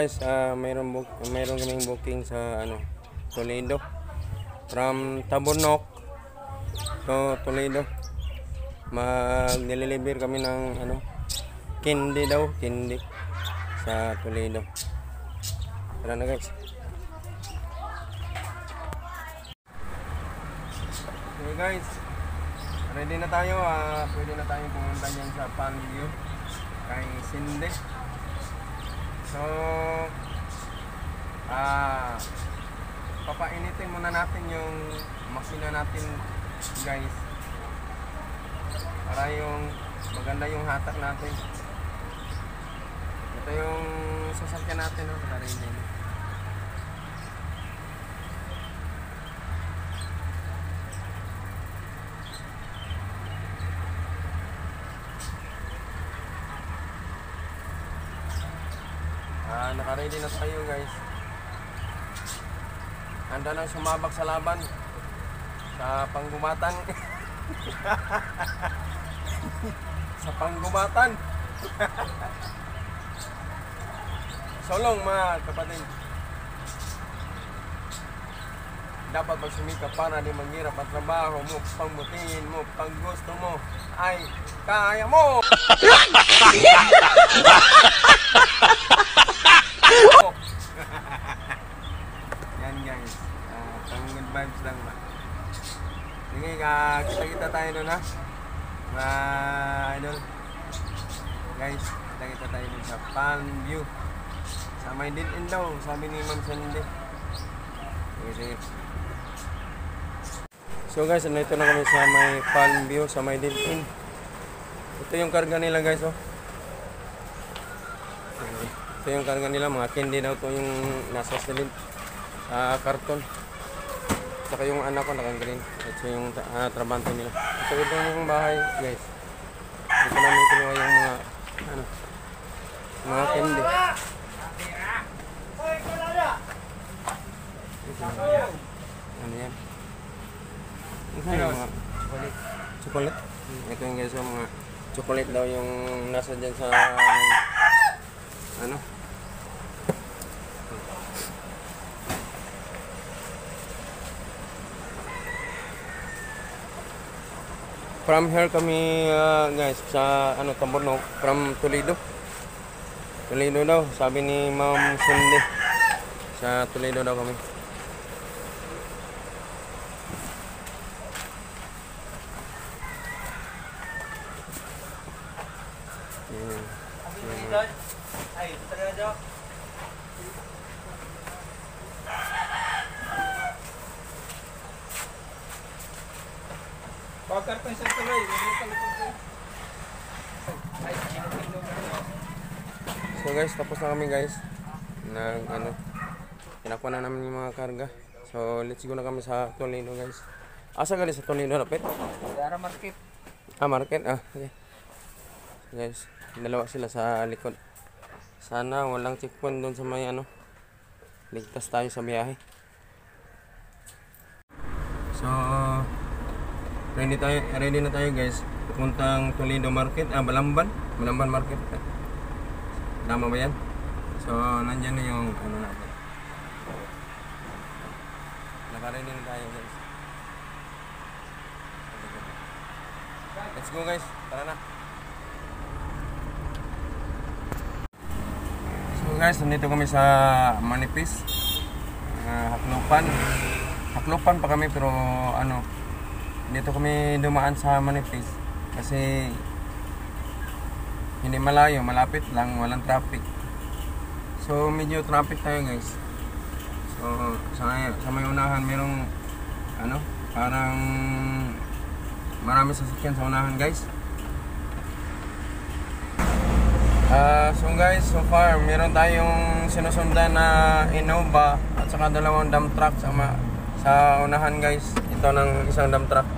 guys, mayroon kaming booking sa Toledo. From Tabunok to Toledo. Mag-deliver kami ng candy sa Toledo. Tara na guys. Okay guys, ready na tayo. Pwede na tayong pumunta dyan sa Palmview kay Cindy. So papainitin muna natin yung makina natin guys, para yung maganda yung hatak natin. Ito yung sasakyan natin, naka-ready. Naka-ready na tayo guys. Handa nang sumabak sa laban sa panggumatan. Sa panggumatan. Solong mga kapatid. Dapat magsumikap para di manghirap at trabaho mo, pangbutingin mo, pag gusto mo ay kaya mo. Yan guys, pang good vibes lang ba. Sige, kita tayo doon ha, mga idol. Guys, kita tayo doon sa Palmview, sa may din daw, sabi ni Ma'am Cindy. Sige. So guys, nandito na kami sa may Palmview, sa may din. Ito yung karga nila guys, oh. Ito yung karga nila, mga candy daw to yung nasa silid, karton. Saka yung anak ko naka-green. Ito yung trabante nila. Ito yung bahay guys. Ito namin kinuha yung mga candy. Ano yan? Ito yung mga chocolate. Ito yung guys, yung mga chocolate daw yung nasa dyan sa from here kami guys sa Tabunok, from Toledo daw, sabi ni Ma'am Cindy, sa Toledo daw kami. So guys, tapos na kami guys. Kinakuha na namin yung mga karga. So let's go na kami sa Toledo guys. Asa gali sa Toledo rapit? Sa market. Market. Okay. Guys, dalawa sila sa likod. Sana walang checkpoint doon sa may ligtas tayo sa biyahe. So ready na tayo guys. Pupuntang Toledo Market, Balamban Market. Tama ba yan? So nandyan na yung natin. Naka-ready na tayo guys. Let's go guys, tara na. So guys, nandito kami sa Manipis, Haklupan pa kami, pero dito kami dumaan sa Manipis kasi hindi malayo, malapit lang, walang traffic. So medyo traffic tayo guys. So sa may unahan merong parang marami sasakyan sa unahan guys. So guys, so far meron tayong sinusundan na Innova at saka dalawang dump truck sa unahan guys. Ito ng isang dump truck.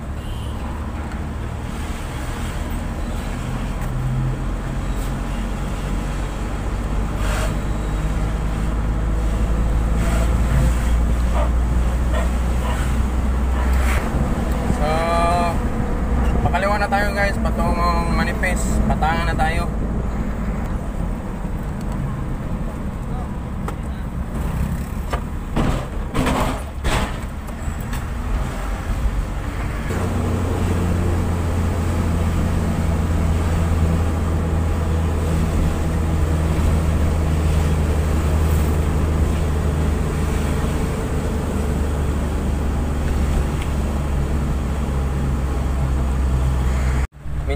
Pakaliwa na tayo guys, patungong Manipis, patangan na tayo.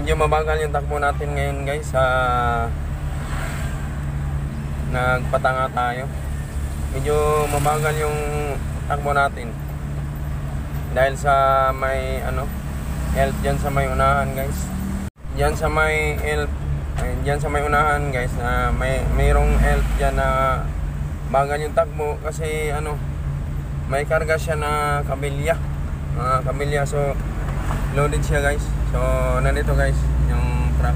medyo mabagal yung takbo natin ngayon guys. Nagpatanga tayo. Medyo mabagal yung takbo natin. Dahil sa may help dyan sa may unahan guys. Dyan sa may help, dyan sa may unahan guys, na mayroong help dyan na bagal yung takbo kasi may karga siya na kabilya. Kabilya, so loaded siya guys. So nandito guys yung truck.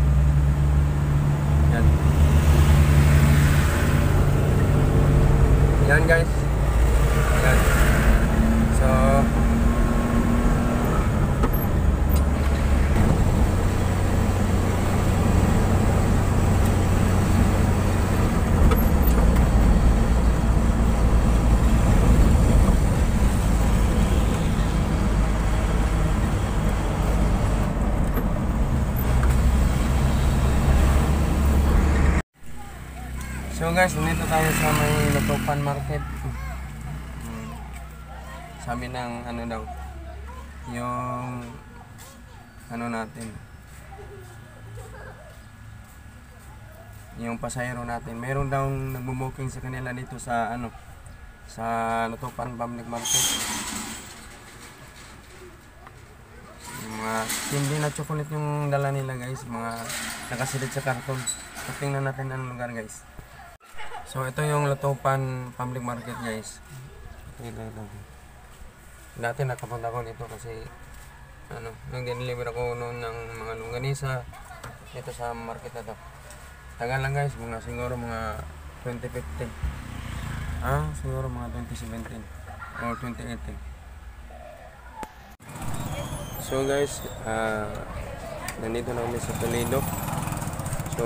Yan. Yan guys. Yan. So guys, nandito tayo sa may Lutupan Market. Sabi ng daw, yung natin, yung pasahero natin, meron daw nagbo-booking sa kanila dito sa sa Lutupan Public Market. Yung mga hindi na chocolate yung dala nila guys, mga nakasilid sa karton. Tingnan natin ang lugar guys. So ito yung Lutupan Public Market guys. Dati nakapunta ko dito kasi nag-deliver ako noon ng mga longganisa dito sa market na to. Tagal lang guys, siguro mga 2015. Siguro mga 2017 or 2018. So guys, nandito na kami sa Toledo. So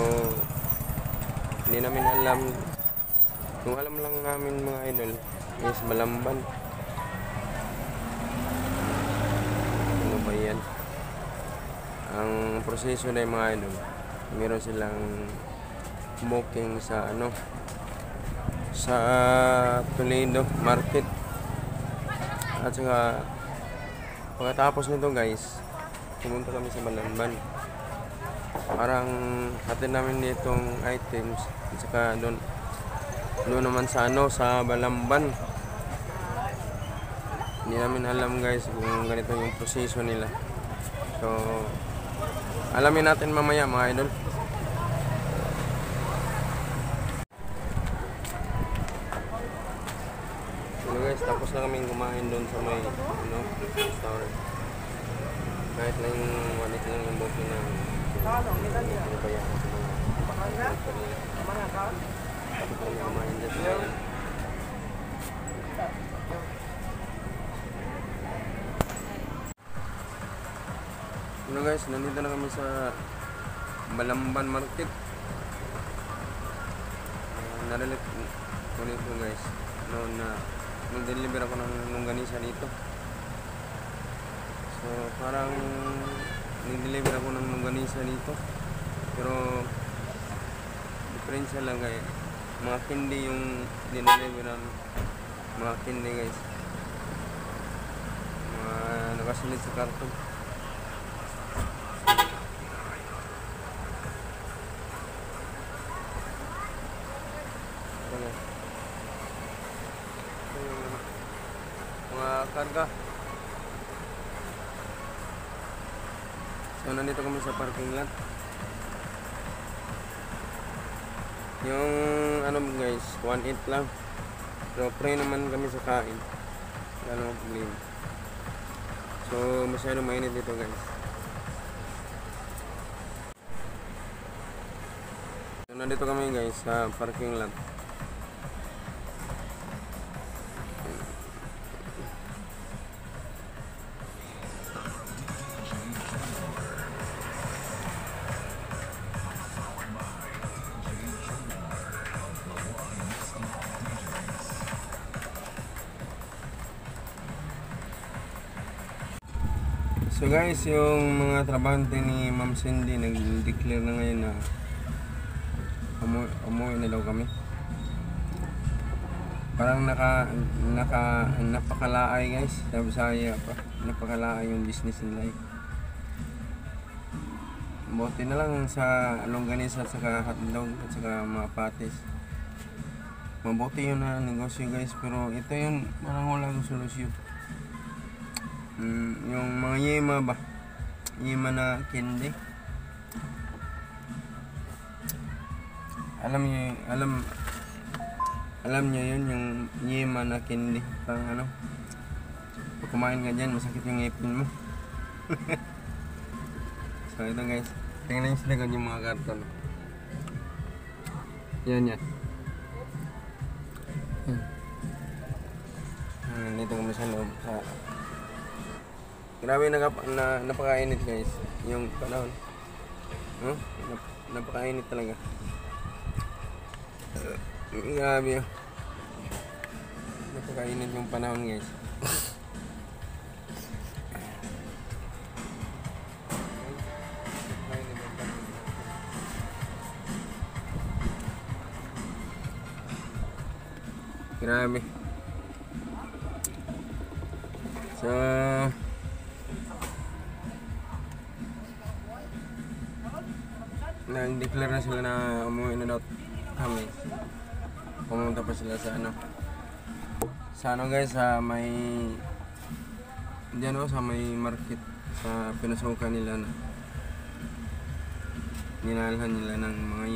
hindi namin alam. Kung alam lang namin mga idol is Balamban. Ano ba yan? Ang proseso na yung mga idol, meron silang booking sa sa Toledo Market. At saka pagkatapos nito guys, pumunta kami sa Balamban. Parang hatid namin ditong items. At saka doon naman sa sa Balamban. Hindi namin alam guys kung ganito yung proseso nila. So alamin natin mamaya mga idol. So guys, tapos na kaming kumain doon sa may restaurant. Kahit lang yung wanit lang yung booking na pinabayaan sa mga kumain dyan sa yan. Guys, nandito na kami sa Balamban Market. Narilit ko nito guys noon na nag-deliver ako ng longganisa dito. So parang nag-deliver ako ng longganisa dito, pero diferensya lang guys, mga candy yung dineliveran, mga candy guys, mga nakasilid sa karton. Mga karga. So nandito kami sa parking lot. Yung guys, 1.8 lang. So pray naman kami sa kain. Wala namang problema. So masyado mainit dito guys. So nandito kami guys sa parking lot. So guys, yung mga trabahante ni Ma'am Cindy nag-declare na ngayon na umuwi na daw kami. Parang napakalaay guys, sa Bisaya pa, napakalaay yung business nila. Buti na lang sa longganisa at saka hotdog at saka mga patis. Mabuti yun na negosyo guys, pero ito yun parang walang solusyon. Yung mga yema ba? Yema na candy. Alam niyo yun, yung yema na candy. Parang ano, pag kumain ka dyan, masakit yung ngipin mo. So ito guys, tingnan nyo sa likod yung mga karton. Yan. Nandito kami sa loob. Grabe napakainit guys. Yung panahon. Napakainit talaga. Grabe yun. Napakainit yung panahon guys. Grabe. So nag-declare na sila na umuwi na daw kami. Pumunta pa sila sa guys, sa may diyan sa may market, sa pinasukan nila na ninalhan nila ng mga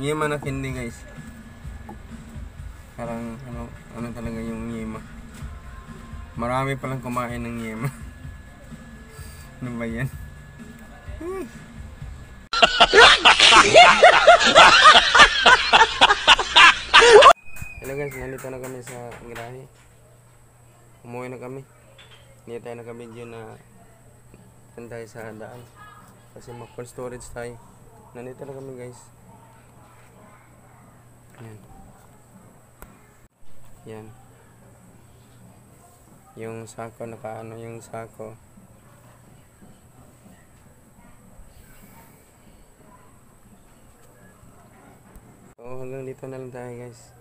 yema na candy guys. Parang ano talaga yung yema. Marami palang kumain ng yema. Ano ba yan? Hello guys, nandito na kami sa garahe. Umuwi na kami. Hindi tayo nakabidyo na tayo sa daan kasi mag-cold storage tayo. Nandito na kami guys. Yan. Yung sako, yung sako. So hanggang dito na lang tayo guys.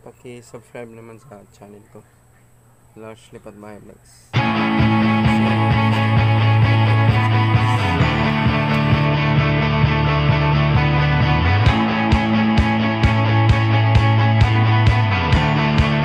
Paki-subscribe naman sa channel ko, Lars Lipat Bahay Vlogs.